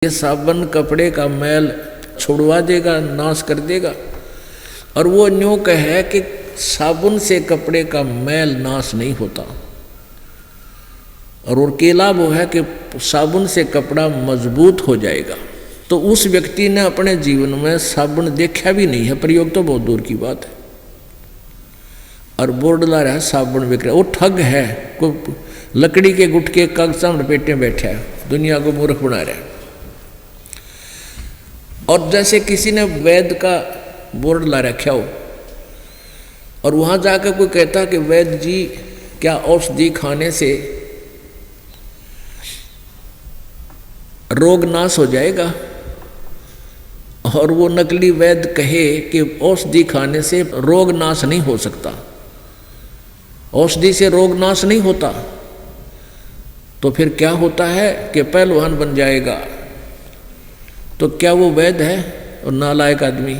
ये साबुन कपड़े का मैल छुड़वा देगा, नाश कर देगा। और वो न्यों कहे कि साबुन से कपड़े का मैल नाश नहीं होता। और केला वो है कि साबुन से कपड़ा मजबूत हो जाएगा। तो उस व्यक्ति ने अपने जीवन में साबुन देखा भी नहीं है, प्रयोग तो बहुत दूर की बात है। और बोर्ड ला रहा है साबुन बिक रहा है, वो ठग है, को लकड़ी के गुटके कागजां लपेटे बैठा है, दुनिया को मूर्ख बना रहा है। और जैसे किसी ने वैद्य का बोर्ड ला रखा हो और वहां जाकर कोई कहता कि वैद्य जी क्या औषधि खाने से रोग नाश हो जाएगा, और वो नकली वैद्य कहे कि औषधि खाने से रोग नाश नहीं हो सकता, औषधि से रोग नाश नहीं होता, तो फिर क्या होता है कि पहलवान बन जाएगा। तो क्या वो वैद्य है और नालायक आदमी?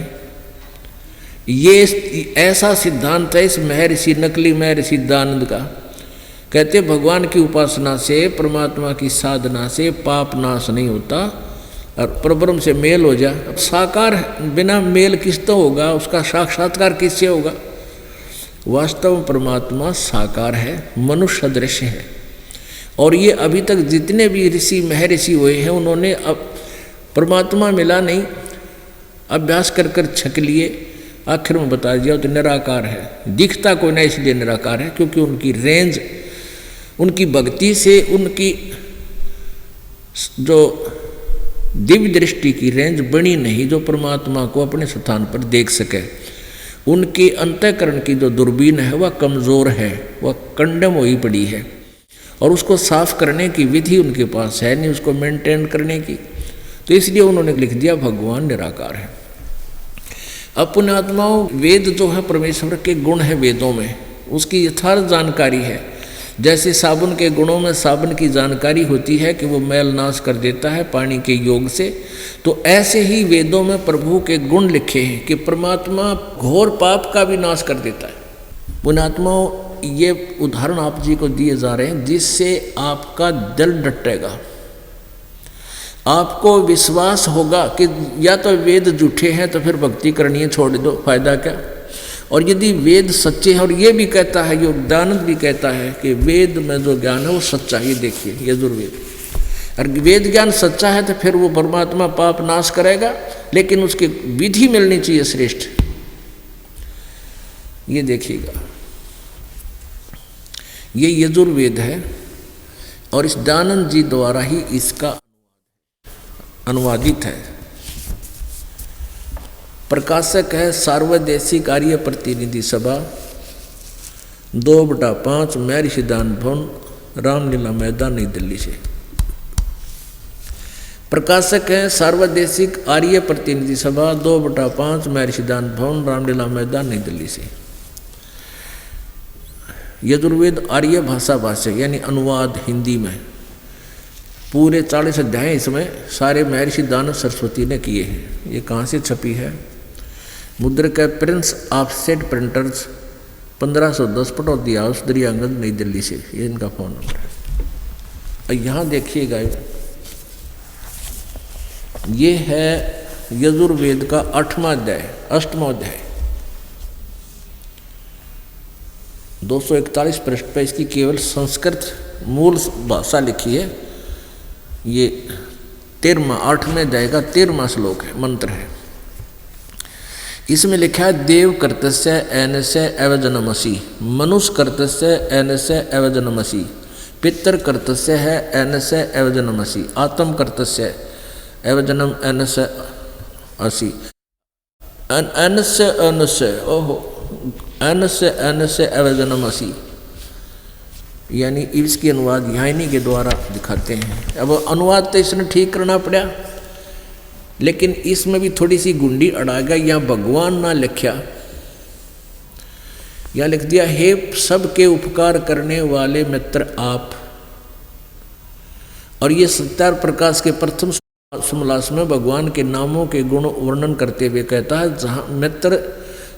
ये ऐसा सिद्धांत है इस महर्षि, नकली महर्षि दयानंद का। कहते भगवान की उपासना से, परमात्मा की साधना से पाप नाश नहीं होता और परब्रह्म से मेल हो जा। अब साकार बिना मेल किस तो होगा, उसका साक्षात्कार किससे होगा? वास्तव में परमात्मा साकार है, मनुष्य सदृश है। और ये अभी तक जितने भी ऋषि महर्षि हुए हैं उन्होंने अब परमात्मा मिला नहीं, अभ्यास कर कर छक लिए, आखिर में बता दिया तो निराकार है। दिखता कोई ना इसलिए निराकार है क्योंकि उनकी रेंज, उनकी भक्ति से, उनकी जो दिव्य दृष्टि की रेंज बनी नहीं जो परमात्मा को अपने स्थान पर देख सके। उनके अंतःकरण की जो दूरबीन है वह कमज़ोर है, वह कंडम हुई पड़ी है, और उसको साफ करने की विधि उनके पास है नहीं, उसको मेंटेन करने की। तो इसलिए उन्होंने लिख दिया भगवान निराकार है। अब पुण्यात्माओं, वेद जो है परमेश्वर के गुण है, वेदों में उसकी यथार्थ जानकारी है। जैसे साबुन के गुणों में साबुन की जानकारी होती है कि वो मैल नाश कर देता है पानी के योग से, तो ऐसे ही वेदों में प्रभु के गुण लिखे हैं कि परमात्मा घोर पाप का भी नाश कर देता है। पुण्यात्माओं, ये उदाहरण आप जी को दिए जा रहे हैं जिससे आपका दिल डटेगा, आपको विश्वास होगा कि या तो वेद झूठे हैं तो फिर भक्ति करनी है, छोड़ दो, फायदा क्या। और यदि वेद सच्चे हैं, और ये भी कहता है, योग दयानंद भी कहता है कि वेद में जो ज्ञान है वो सच्चा ही, देखिए यजुर्वेद। और वेद ज्ञान सच्चा है तो फिर वो परमात्मा पाप नाश करेगा, लेकिन उसकी विधि मिलनी चाहिए श्रेष्ठ। ये देखिएगा, ये यजुर्वेद है और इस दयानंद जी द्वारा ही इसका अनुवादित है। प्रकाशक है सार्वदेशिक आर्य प्रतिनिधि सभा, 2/5 महर्षि दान भवन, रामलीला मैदान, नई दिल्ली से। प्रकाशक है सार्वदेशिक आर्य प्रतिनिधि सभा, 2/5 महर्षि दान भवन, रामलीला मैदान, नई दिल्ली से। यजुर्वेद आर्य भाषा भाष्य यानी अनुवाद हिंदी में, पूरे 40 अध्याय इसमें सारे महर्षि दानव सरस्वती ने किए हैं। ये कहाँ से छपी है? मुद्रक है Prince offset printers, 1510 Pataudi house, Daryaganj, नई दिल्ली से। ये इनका फ़ोन नंबर है। यहाँ देखिएगा, ये है यजुर्वेद का 8वां अध्याय, 8वां अध्याय, 241 पृष्ठ पर इसकी केवल संस्कृत मूल भाषा लिखी है। ये 13वां 8वें अध्याय का 13वां श्लोक है, मंत्र है। इसमें लिखा है देव कर्तस्य एनस्य एवजनमसि, मनुष्य कर्तस्य एनस्य एवजनमसि, पितर कर्तस्य है एनस्य एवजनमसि, आत्म कर्तस्य एवजनम एनस्य असि, एनस्य एनस्य ओहो एनस्य एनस्य एवजनमसि, यानी इसकी अनुवाद यहाँ इन्हीं के द्वारा दिखाते हैं। अब अनुवाद तो इसने ठीक करना पड़ा, लेकिन इसमें भी थोड़ी सी गुंडी अड़ा गया। यहाँ भगवान ना लिखा, यहाँ लिख दिया हे सबके उपकार करने वाले मित्र आप। और ये सत्यार प्रकाश के प्रथम समलास में भगवान के नामों के गुण वर्णन करते हुए कहता है, जहाँ मित्र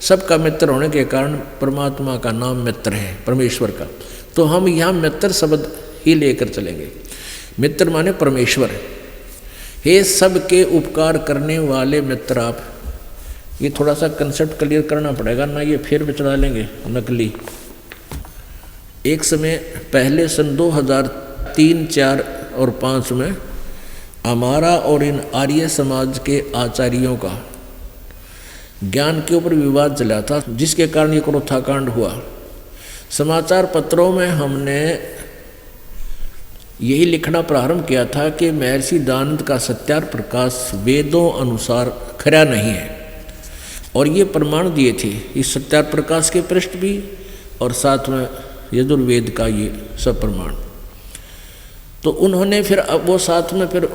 सबका मित्र होने के कारण परमात्मा का नाम मित्र है, परमेश्वर का। तो हम यहाँ मित्र शब्द ही लेकर चलेंगे। मित्र माने परमेश्वर, हे सबके उपकार करने वाले मित्र आप। ये थोड़ा सा कंसेप्ट क्लियर करना पड़ेगा ना, ये फिर भी चला लेंगे नकली। एक समय पहले सन 2003, 4 और 5 में हमारा और इन आर्य समाज के आचार्यों का ज्ञान के ऊपर विवाद चला था, जिसके कारण ये क्रोधाकांड हुआ। समाचार पत्रों में हमने यही लिखना प्रारंभ किया था कि महर्षि दयानंद का सत्यार्थ प्रकाश वेदों अनुसार खरा नहीं है, और ये प्रमाण दिए थे इस सत्यार्थ प्रकाश के पृष्ठ भी और साथ में यजुर्वेद का ये सब प्रमाण। तो उन्होंने फिर अब वो साथ में फिर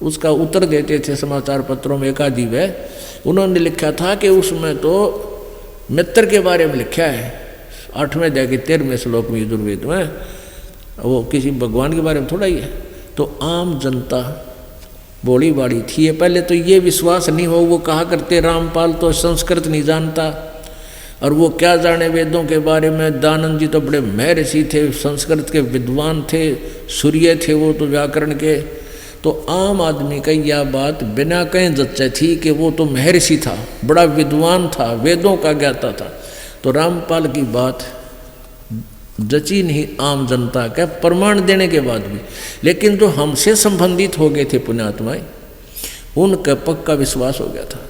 उसका उत्तर देते थे समाचार पत्रों में एकाधिक है। उन्होंने लिखा था कि उसमें तो मित्र के बारे में लिखा है 8वें अध्याय के 13वें श्लोक में यजुर्वेद में, वो किसी भगवान के बारे में थोड़ा ही है। तो आम जनता बोली बाड़ी थी ये, पहले तो ये विश्वास नहीं हो, वो कहा करते रामपाल तो संस्कृत नहीं जानता और वो क्या जाने वेदों के बारे में। दयानंद जी तो बड़े महर्षि थे, संस्कृत के विद्वान थे, सूर्य थे वो तो व्याकरण के। तो आम आदमी का यह बात बिना कहीं जच्चे थी कि वो तो महर्षि था, बड़ा विद्वान था, वेदों का ज्ञाता था। तो रामपाल की बात जची नहीं आम जनता का प्रमाण देने के बाद भी, लेकिन जो हमसे संबंधित हो गए थे पुण्यात्माएं, उनका पक्का विश्वास हो गया था।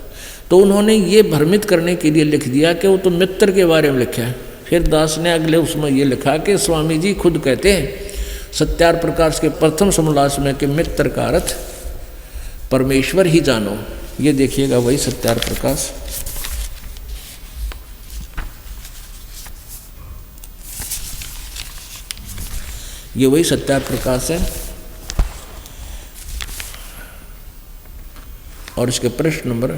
तो उन्होंने ये भ्रमित करने के लिए लिख दिया कि वो तो मित्र के बारे में लिखा है। फिर दास ने अगले उसमें ये लिखा कि स्वामी जी खुद कहते हैं सत्यार्थ प्रकाश के प्रथम समोल्लास में कि मित्र का अर्थ परमेश्वर ही जानो। ये देखिएगा वही सत्यार्थ प्रकाश, ये वही सत्यार्थ प्रकाश है और इसके पृष्ठ नंबर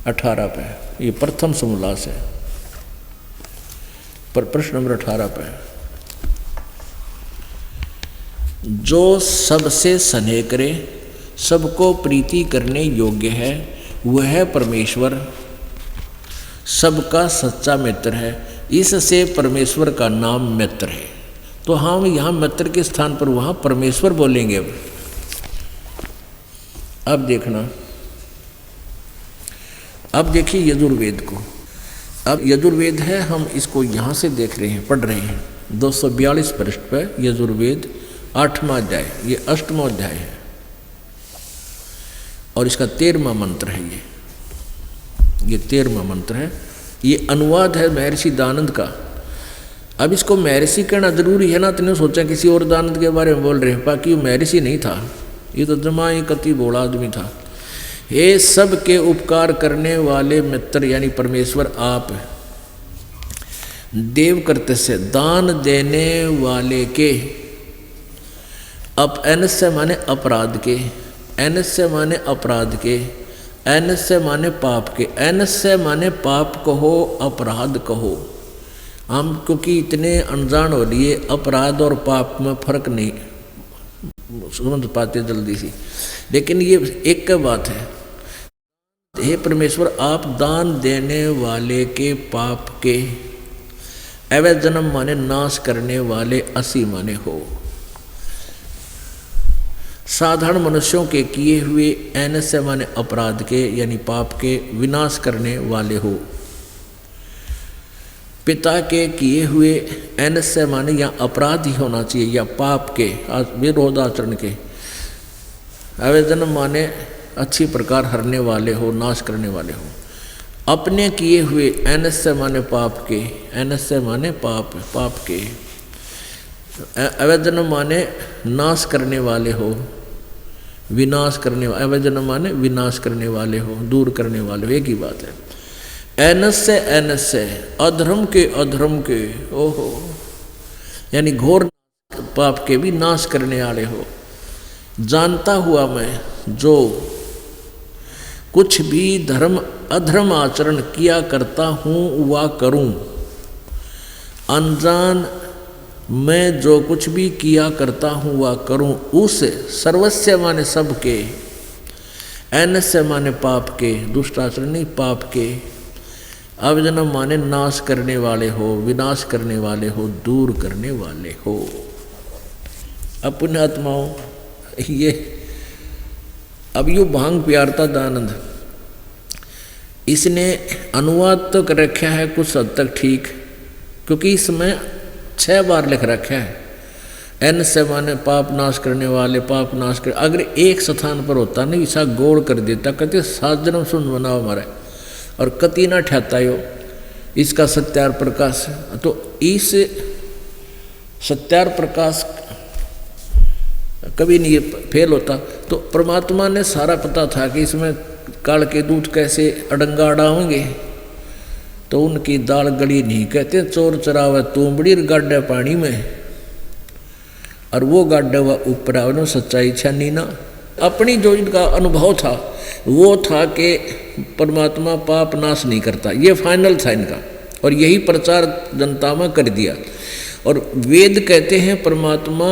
18 पे ये प्रथम समोल्लास है, पर प्रश्न नंबर 18 पे जो सबसे स्नेह करे, सबको प्रीति करने योग्य है, वह परमेश्वर सबका सच्चा मित्र है। इससे परमेश्वर का नाम मित्र है। तो हम यहाँ मित्र के स्थान पर वहाँ परमेश्वर बोलेंगे। अब देखना, अब देखिए यजुर्वेद को। अब यजुर्वेद है, हम इसको यहाँ से देख रहे हैं, पढ़ रहे हैं 242 पृष्ठ पर यजुर्वेद 8वां अध्याय, ये 8वां अध्याय है और इसका 13वां मंत्र है। ये 13वां मंत्र है। ये अनुवाद है महर्षि दयानंद का। अब इसको महर्षि कहना जरूरी है ना, तुमने सोचा किसी और दयानंद के बारे में बोल रहे हैं, बाकी महर्षि नहीं था, ये तो जमा ही कति बोला आदमी था। हे सब के उपकार करने वाले मित्र यानी परमेश्वर आप, देव करते से दान देने वाले के, एन से माने अपराध के, एन से माने अपराध के, एन से माने पाप के, एन से माने पाप कहो अपराध कहो। हम क्योंकि इतने अनजान हो लिए, अपराध और पाप में फर्क नहीं समझ पाते जल्दी से, लेकिन ये एक बात है। हे परमेश्वर आप दान देने वाले के पाप के, अवैध जन्म माने नाश करने वाले, असी माने हो, साधारण मनुष्यों के किए हुए, एन से माने अपराध के यानी पाप के विनाश करने वाले हो, पिता के किए हुए, एन से माने या अपराध ही होना चाहिए या पाप के विरोध आचरण के, अवैध जन्म माने अच्छी प्रकार हरने वाले हो, नाश करने वाले हो, अपने किए हुए, एन से माने पाप के, एन से माने पाप, पाप के, अवैध जन्म माने नाश करने वाले हो, विनाश करने, अवैध जन्म माने विनाश करने वाले हो, दूर करने वाले हो, एक ही बात है। एन से अधर्म के, अधर्म के, ओहो यानी घोर पाप के भी नाश करने वाले हो। जानता हुआ मैं जो कुछ भी धर्म अधर्म आचरण किया करता हूँ वह करूँ, अनजान मैं जो कुछ भी किया करता हूँ वह करूँ, उस सर्वस्व माने सबके, एन से माने पाप के, दुष्ट आचरण नहीं पाप के, अवजन्म माने नाश करने वाले हो, विनाश करने वाले हो, दूर करने वाले हो। अपने आत्माओं ये अब यूँ भांग प्यारता दानंद, इसने अनुवाद तो कर रखा है कुछ हद तक ठीक, क्योंकि इसमें 6 बार लिख रखा है एन से माने पाप नाश करने वाले, पाप नाश कर। अगर एक स्थान पर होता नहीं ऐसा गोल कर देता, कहते 7 जन्म सुन बनाओ हमारा, और कति ना ठहता यो इसका सत्यार प्रकाश। तो इस सत्यार प्रकाश कभी नहीं फेल होता। तो परमात्मा ने सारा पता था कि इसमें काल के दूत कैसे अडंगा अड़ाओगे, तो उनकी दाल गली नहीं। कहते चोर चरावे तूंबड़ी गाड्डे पानी में, और वो गाड्डे हुआ ऊपर आओ, सच्चाई छानी ना। अपनी जो इनका अनुभव था वो था कि परमात्मा पाप नाश नहीं करता, ये फाइनल था इनका, और यही प्रचार जनता में कर दिया। और वेद कहते हैं परमात्मा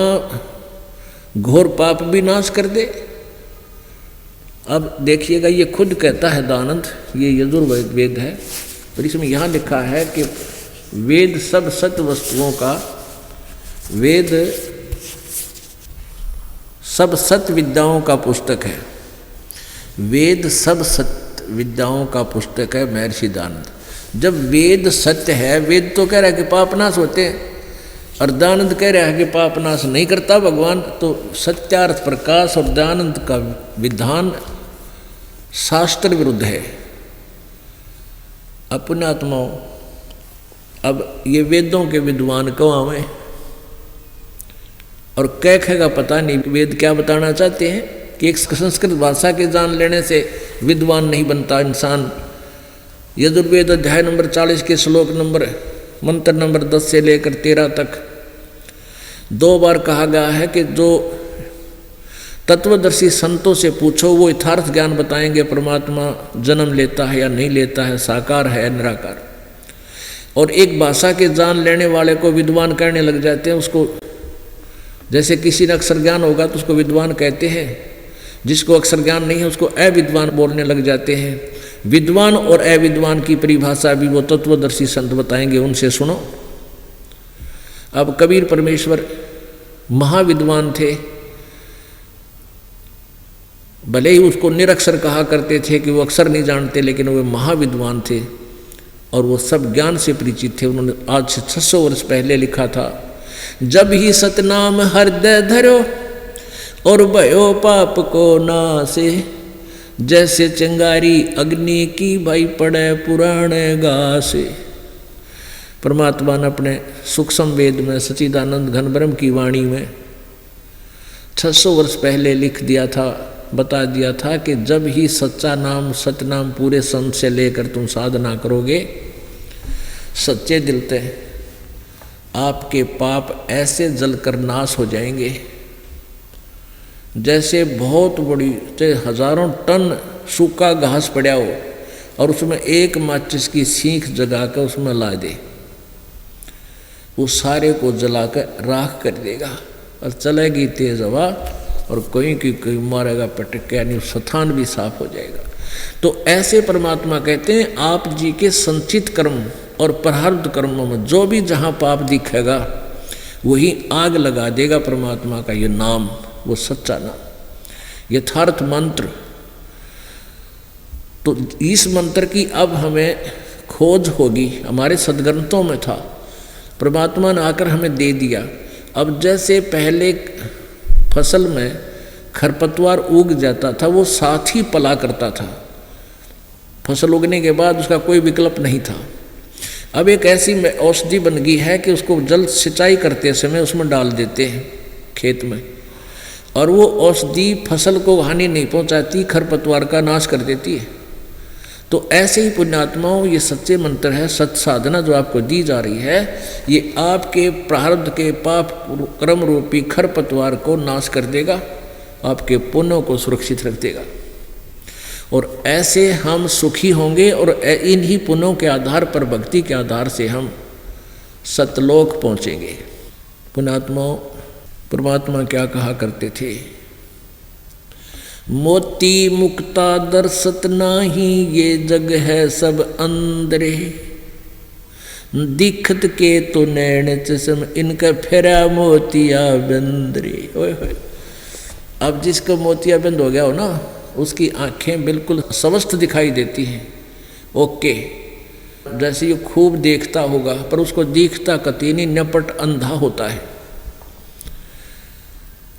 घोर पाप भी नाश कर दे। अब देखिएगा ये खुद कहता है दानंद, ये यजुर्वेद वेद है, और इसमें यहाँ लिखा है कि वेद सब सत्य वस्तुओं का, वेद सब सत्य विद्याओं का पुस्तक है, वेद सब सत्य विद्याओं का पुस्तक है महर्षि दानंद। जब वेद सत्य है, वेद तो कह रहा है कि पाप नाश होते हैं, और दानंद कह रहा है कि पाप नाश नहीं करता भगवान, तो सत्यार्थ प्रकाश और दानंद का विधान शास्त्र विरुद्ध है। अपने आत्माओं, अब ये वेदों के विद्वान को आवे और कह पता नहीं वेद क्या बताना चाहते हैं, कि एक संस्कृत भाषा के जान लेने से विद्वान नहीं बनता इंसान। यजुर्वेद अध्याय नंबर 40 के श्लोक नंबर मंत्र नंबर 10 से लेकर 13 तक 2 बार कहा गया है कि जो तत्वदर्शी संतों से पूछो, वो यथार्थ ज्ञान बताएंगे परमात्मा जन्म लेता है या नहीं लेता है, साकार है या निराकार। और एक भाषा के जान लेने वाले को विद्वान कहने लग जाते हैं। उसको जैसे किसी ने अक्षर ज्ञान होगा तो उसको विद्वान कहते हैं, जिसको अक्षर ज्ञान नहीं है उसको अविद्वान बोलने लग जाते हैं। विद्वान और अविद्वान की परिभाषा भी वो तत्वदर्शी संत बताएंगे, उनसे सुनो। अब कबीर परमेश्वर महाविद्वान थे, भले ही उसको निरक्षर कहा करते थे कि वो अक्षर नहीं जानते, लेकिन वो महाविद्वान थे और वो सब ज्ञान से परिचित थे। उन्होंने आज से 600 वर्ष पहले लिखा था, जब ही सतनाम हृदय धरो और भयो पाप को नासे, जैसे चिंगारी अग्नि की भाई पड़े पुराने घासे। परमात्मा ने अपने सूक्ष्म वेद में सच्चिदानंद घन ब्रह्म की वाणी में 600 वर्ष पहले लिख दिया था, बता दिया था कि जब ही सच्चा नाम सतनाम पूरे संत से लेकर तुम साधना करोगे, सच्चे दिल से आपके पाप ऐसे जलकर नाश हो जाएंगे जैसे बहुत बड़ी, चाहे हजारों टन सूखा घास पड़ा हो और उसमें एक माचिस की सीख जगाकर उसमें ला दे, वो सारे को जलाकर राख कर देगा और चलेगी तेज हवा और कोई की कोई मारेगा पटक के, यानी स्थान भी साफ हो जाएगा। तो ऐसे परमात्मा कहते हैं आप जी के संचित कर्म और प्रारब्ध कर्मों में जो भी जहाँ पाप दिखेगा वही आग लगा देगा परमात्मा का ये नाम, वो सच्चा नाम, यथार्थ मंत्र। तो इस मंत्र की अब हमें खोज होगी, हमारे सदग्रंथों में था, परमात्मा ने आकर हमें दे दिया। अब जैसे पहले फसल में खरपतवार उग जाता था, वो साथ ही पला करता था, फसल उगने के बाद उसका कोई विकल्प नहीं था। अब एक ऐसी औषधि बन गई है कि उसको जल सिंचाई करते समय उसमें डाल देते हैं खेत में, और वो औषधि फसल को हानि नहीं पहुंचाती, खरपतवार का नाश कर देती है। तो ऐसे ही पुण्यात्माओं, ये सच्चे मंत्र है, सत्य साधना जो आपको दी जा रही है, ये आपके प्रारब्ध के पाप कर्म रूपी खरपतवार को नाश कर देगा, आपके पुण्यों को सुरक्षित रख देगा, और ऐसे हम सुखी होंगे। और इन्हीं पुण्यों के आधार पर, भक्ति के आधार से हम सतलोक पहुँचेंगे। पुण्यात्माओं, परमात्मा क्या कहा करते थे, मोती मुक्ता दर्शत नाही, ये जग है सब अंदरे, दिखत के तो नैन चश्म, इनका फेरा मोतिया बंदरे। ओए होए, अब जिसको मोतिया बंद हो गया हो ना, उसकी आंखें बिल्कुल स्वस्थ दिखाई देती हैं, ओके, जैसे ये खूब देखता होगा पर उसको दिखता कतई नहीं, नपट अंधा होता है।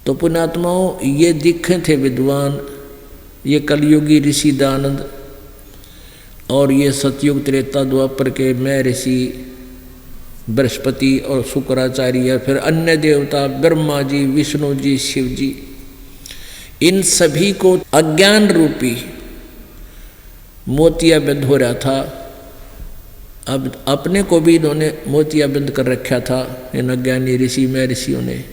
तो पुण्यात्माओं, ये दिखे थे विद्वान, ये कलयुगी ऋषि दानंद, और ये सतयुग त्रेता द्वापर के मैं ऋषि बृहस्पति और शुक्राचार्य, फिर अन्य देवता ब्रह्मा जी, विष्णु जी, शिव जी, इन सभी को अज्ञान रूपी मोतियाबिंद हो रहा था। अब अपने को भी इन्होंने मोतियाबिंद कर रखा था इन अज्ञानी ऋषि में ऋषियों ने।